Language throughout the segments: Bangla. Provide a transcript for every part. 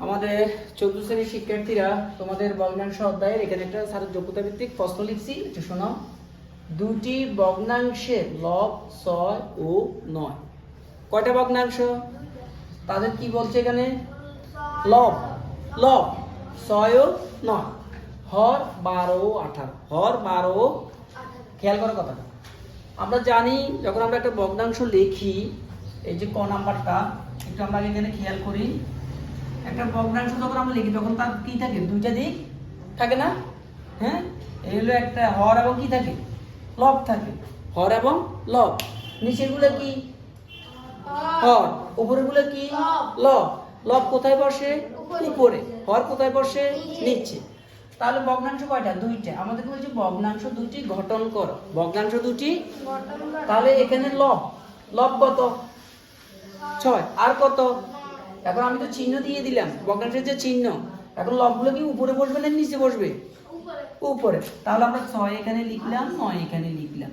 আমাদের 14 শ্রেণীর শিক্ষার্থীরা তোমাদের ভগ্নাংশ অধ্যায়ের এখানে একটা স্যারের যোগ্যতা ভিত্তিক প্রশ্ন লিখছি, একটু শোনো। দুটি ভগ্নাংশের লব 6 ও 9। কয়টা ভগ্নাংশ? তাদের কি বলছে এখানে? লব লব 6 ও 9, হর 12 ও 18, হর 12 ও। খেয়াল করার কথা, আমরা জানি যখন আমরা একটা ভগ্নাংশ লিখি, এই যে ক নাম্বারটা একটু আমরা এখানে খেয়াল করি। একটা ভগ্নাংশ যখন আমরা লিখি তখন তার কি থাকে? দুইটা দিক থাকে না? হ্যাঁ, এই হলো একটা হর এবং কি থাকে? লব থাকে। হর এবং লব। নিচের গুলো কি? হর। উপরের গুলো কি? লব। লব কোথায় বসে? উপরে। হর কোথায় বসে? নিচে। তাহলে ভগ্নাংশ কয়টা? দুইটা। আমাদের বলছে ভগ্নাংশ দুটি গঠন করো। ভগ্নাংশ দুটি, তাহলে এখানে লব, লব কত? 6। আর কত? এখন আমি তো চিহ্ন দিয়ে দিলাম, ভগ্নাংশের যে চিহ্ন। এখন লবগুলো কি উপরে বসবে না নিচে বসবে? উপরে। তাহলে আমরা 6 এখানে লিখলাম, 9 এখানে লিখলাম।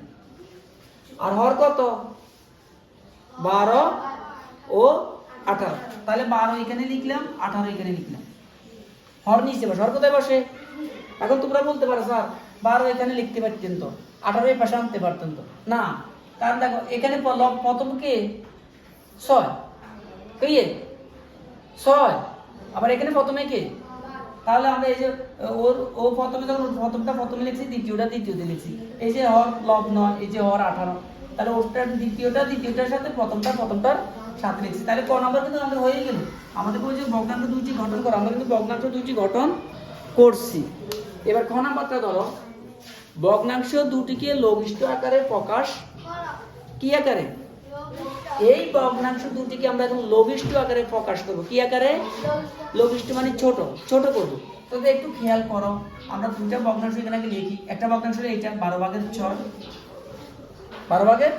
আর হর কত? 12 ও 18। তাহলে 12 এখানে লিখলাম, 18 এখানে লিখলাম। হর নিচে বসে। হর কোথায় বসে? এখন তোমরা বলতে পারো স্যার 12 এখানে লিখতে পারতেন তো, 18 এই পাশে আনতে পারতেন তো। না, কারণ দেখো এখানে প্রথম কে? 6। কে? 6। আবার এখানে প্রথমে কে? তাহলে আমরা এই যে ও প্রথমে যখন প্রথমে লিখছি, দ্বিতীয়টা দ্বিতীয়তে লিখছি। এই যে হর লব 9, এই যে হর 18, তাহলে ওটার দ্বিতীয়টার সাথে প্রথমটার সাথে লিখছি। তাহলে ক নাম্বার কিন্তু আমাদের হয়ে গেল। আমাদের ওই যে ভগ্নাংশ দুইটি গঠন করা, আমরা কিন্তু ভগ্নাংশ দুইটি গঠন করছি। এবার খ নাম্বারটা ধরো, ভগ্নাংশ দুটিকে লঘিষ্ঠ আকারে প্রকাশ কি আকারে? এই ভগ্নাংশ দুটিকে আমরা এখন লঘিষ্ঠ আকারে প্রকাশ করব। কি আকারে? লঘিষ্ঠ মানে ছোট, ছোট করব। তো একটু খেয়াল করো, আমরা দুটো ভগ্নাংশ এখানে লিখি। একটা ভগ্নাংশ হলো এইটা 12 ভাগের 6, 12 ভাগের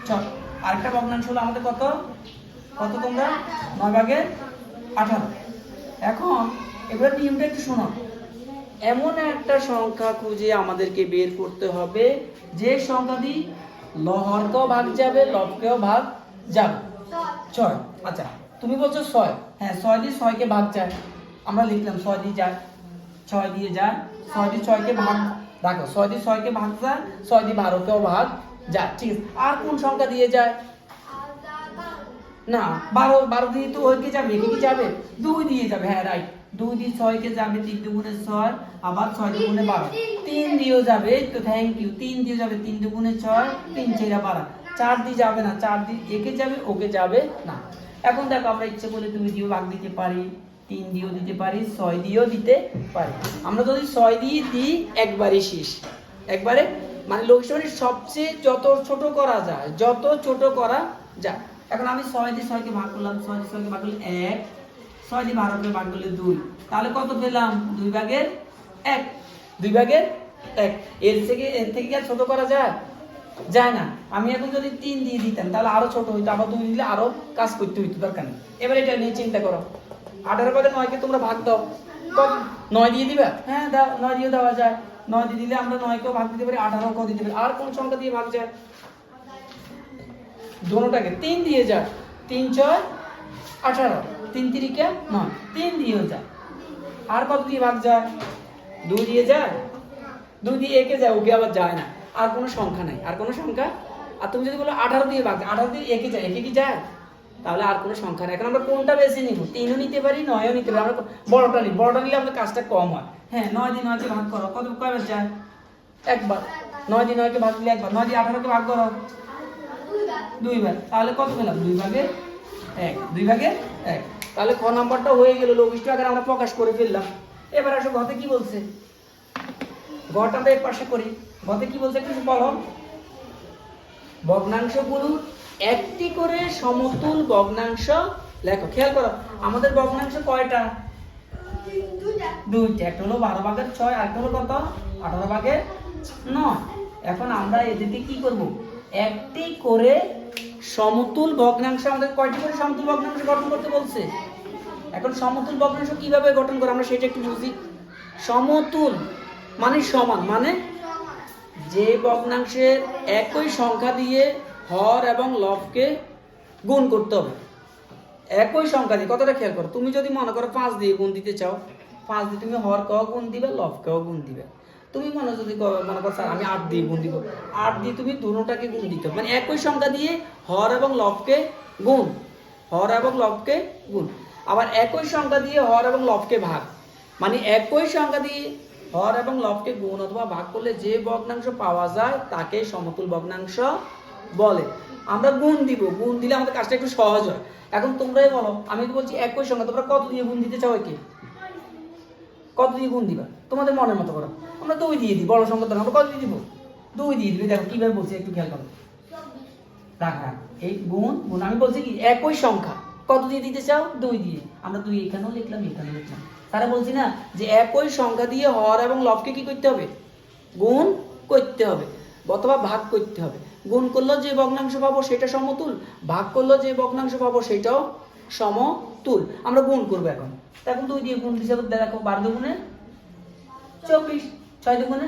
6। আরেকটা ভগ্নাংশ হলো আমাদের কত কত তোমরা? 9 ভাগের 18। এখন এবার নিয়মটা একটু শোনো। এমন একটা সংখ্যা খুঁজে আমাদেরকে বের করতে হবে যে সংখ্যাটি হরকেও ভাগ যাবে, লবকেও ভাগ যাবে। 6। আচ্ছা, তুমি বলছো 6। হ্যাঁ, 6 দিয়ে 6 কে ভাগ যায়। আমরা লিখলাম 6 দিয়ে যায়, 6 দিয়ে যায়, 6 দিয়ে 6 কে ভাগ। দেখো 6 দিয়ে 6 কে ভাগ যায়, 6 দিয়ে 12 কেও ভাগ যায়। ঠিক আছে, আর কোন সংখ্যা দিয়ে যায়? না, 12 দিয়ে তো ওই কে যাবে, কি যাবে? 2 দিয়ে যাবে। হ্যাঁ, রাইট। 2 দিয়ে 6 কে যাবে, 3 দুগুণে 6, আবার 6 দুগুণে 12। 3 দিয়েও যাবে, তো থ্যাংক ইউ। 3 দিয়ে যাবে, 3 দুগুণে 6, 3 4 12। 4 দিয়ে যাবে না, 4 দিয়ে একে যাবে, ওকে যাবে না। এখন দেখো আমরা ইচ্ছে করলে 2 দিয়েও ভাগ দিতে পারি, 3 দিয়েও দিতে পারি, 6 দিয়েও দিতে পারি। আমরা যদি 6 দিয়ে দিই একবারই শেষ, একবারে মানে লঘিষ্ঠ মানে সবচেয়ে যত ছোট করা যায়, যত ছোট করা যায়। এখন আমি 6 দিয়ে 6 কে ভাগ করলাম, 6 দিয়ে 6 কে ভাগ করলে 1, 6 দিয়ে 12 কে ভাগ করলে 2। তাহলে কত পেলাম? 2 ভাগের 1, 2 ভাগের 1। এর থেকে কি আর ছোট করা যায়? যায় না। আমি এখন যদি 3 দিয়ে দিতাম তাহলে আরো ছোট হইতো, আবার 2 দিলে আরো কাজ করতে হইতো, দরকার নেই। এবার এটা নিয়ে চিন্তা করো। 18 ভাগের 9 কে তোমরা ভাগ দাও, কত? 9 দিয়ে দিবা? হ্যাঁ দাও, 9 দিয়ে দেওয়া যায়। 9 দিয়ে দিলে আমরা 9 কেও ভাগ দিতে পারি, 18 কেও দিতে পারি। আর কোন সংখ্যা দিয়ে ভাগ যায়? দোনোটাকে 3 দিয়ে যায়। 3 6 18, 3 3 9, 3 দিয়েও যায়। আর কত দিয়ে ভাগ যায়? 2 দিয়ে যায়। 2 দিয়ে একে যায়, ওকে আবার যায় না। আর কোনো সংখ্যা নাই, আর কোনো সংখ্যা। আর তুমি যদি বলো 18 দিয়ে ভাগ, 18 দিয়ে একে যায়, একে কি যায়? তাহলে আর কোনো সংখ্যা নাই। এখন আমরা কোনটা বেছে নিব? 3ও নিতে পারি, 9ও নিতে পারি। আমরা বড়টা নিই, বড়টা নিলে আমাদের কাজটা কম হয়। হ্যাঁ, 9 দিয়ে 9 কে ভাগ করো, কত কয়বার যায়? একবার। 9 দিয়ে 9 কে ভাগ দিলে একবার। 9 দিয়ে 18 কে ভাগ করো 2 বার। তাহলে কত পেলাম? 2 ভাগের 1, 2 ভাগের 1। তাহলে খ নাম্বারটা হয়ে গেল, লঘিষ্ঠ আকারে আমরা প্রকাশ করে ফেললাম। এবার আসো গতে কি বলছে। গটা আমরা এক পাশে করি। গতে কি বলছে একটু বলো। ভগ্নাংশগুলোর একটি করে সমতুল ভগ্নাংশ লেখো। খেয়াল করো, আমাদের ভগ্নাংশ কয়টা? দুইটা। একটা হলো 12 ভাগের 6, আর একটা হলো কত? 18 ভাগের 9। এখন আমরা এদিকে কি করব? একটি করে সমতুল ভগ্নাংশ। আমাদের কয়টি করে সমতুল ভগ্নাংশ গঠন করতে বলছে? এখন সমতুল ভগ্নাংশ কিভাবে গঠন করে আমরা সেটা একটু বুঝি। সমতুল মানে সমান, মানে যে ভগ্নাংশের একই সংখ্যা দিয়ে হর এবং লবকে গুণ করতে হবে। একই সংখ্যা দিয়ে, কথাটা খেয়াল করো, তুমি যদি মনে করো 5 দিয়ে গুণ দিতে চাও, 5 দিয়ে তুমি হরকেও গুণ দিবে, লবকেও গুণ দিবে। তুমি যদি মনে করো স্যার আমি 8 দিয়ে গুণ দিব, 8 দিয়ে তুমি দুটোটাকে গুণ দিতে হবে, মানে একই সংখ্যা দিয়ে হর এবং লবকে গুণ, হর এবং লবকে গুণ। আবার একই সংখ্যা দিয়ে হর এবং লবকে ভাগ, মানে একই সংখ্যা দিয়ে হর এবং লবকে গুণ অথবা ভাগ করলে যে ভগ্নাংশ পাওয়া যায় তাকে সমতুল ভগ্নাংশ বলে। আমরা গুণ দিব, গুণ দিলে আমাদের কাজটা একটু সহজ হয়। এখন তোমরাই বলো, আমি তো বলছি একই সংখ্যা, তোমরা কত দিয়ে গুণ দিতে চাও? কি কত দিয়ে গুণ দিবা তোমাদের মনের মতো করো। আমরা 2 দিয়ে দিই, বড় সংখ্যা তো আমরা কত দিয়ে দিব? 2 দিয়ে দিবি। দেখো কিভাবে বলছি একটু খেয়াল করো। রাখা এই গুণ গুণ, আমি বলছি কি একই সংখ্যা কত দিয়ে দিতে চাও? 2 দিয়ে। আমরা 2 এখানেও লিখলাম, এখানেও লিখলাম। তারা বলছি না যে একই সংখ্যা দিয়ে হর এবং লবকে কি করতে হবে? গুণ করতে হবে অথবা ভাগ করতে হবে। গুণ করলে যে ভগ্নাংশ পাবো সেটা সমতুল, ভাগ করলে যে ভগ্নাংশ পাবো সেটাও সমতুল। আমরা গুণ করবো এখন। এখন 2 দিয়ে গুণ হিসাবে দেখো, 12 দুগুণে 24, 6 দুগুণে,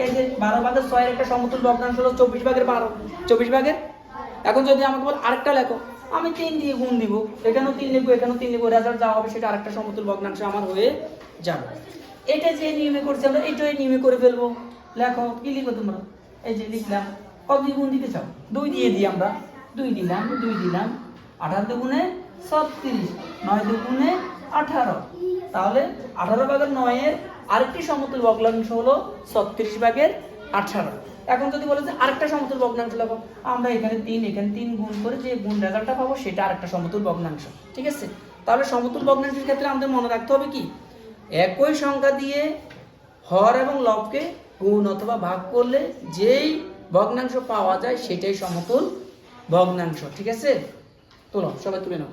এই যে 12 ভাগের 6 এর একটা সমতুল ভগ্নাংশ হলো 24 ভাগের 12, 24 ভাগের। এখন যদি আমাকে বল আরেকটা লেখো, আমি 3 দিয়ে গুণ দিব, এখানেও 3 লিখবো, এখানেও 3 লিখবো, রেজাল্ট যা হবে সেটা আরেকটা সমতুল ভগ্নাংশ আমার হয়ে যাবে। এটা যে নিয়মে করছি আমরা এটাই নিয়মে করে ফেলবো। লেখো, কি লিখো তোমরা? এই যে লিখলাম, কত দিয়ে গুণ দিতে চাও? 2 দিয়ে দিই আমরা, 2 দিলাম, 2 দিলাম, 18 দুগুণে 36, 9 দুগুণে 18। তাহলে 18 ভাগের 9 এর আরেকটি সমতুল ভগ্নাংশ হলো 36 ভাগের 18। এখন যদি বলে যে আরেকটা সমতুল ভগ্নাংশ লেখো, আমরা এখানে 3 গুণ করে যে গুণ রেজাল্টটা পাবো সেটা আরেকটা সমতুল ভগ্নাংশ। ঠিক আছে? তাহলে সমতুল ভগ্নাংশের ক্ষেত্রে আমাদের মনে রাখতে হবে কি, একই সংখ্যা দিয়ে হর এবং লবকে গুণ অথবা ভাগ করলে যেই ভগ্নাংশ পাওয়া যায় সেটাই সমতুল ভগ্নাংশ। ঠিক আছে? তোলো, সবাই তুলে নাও।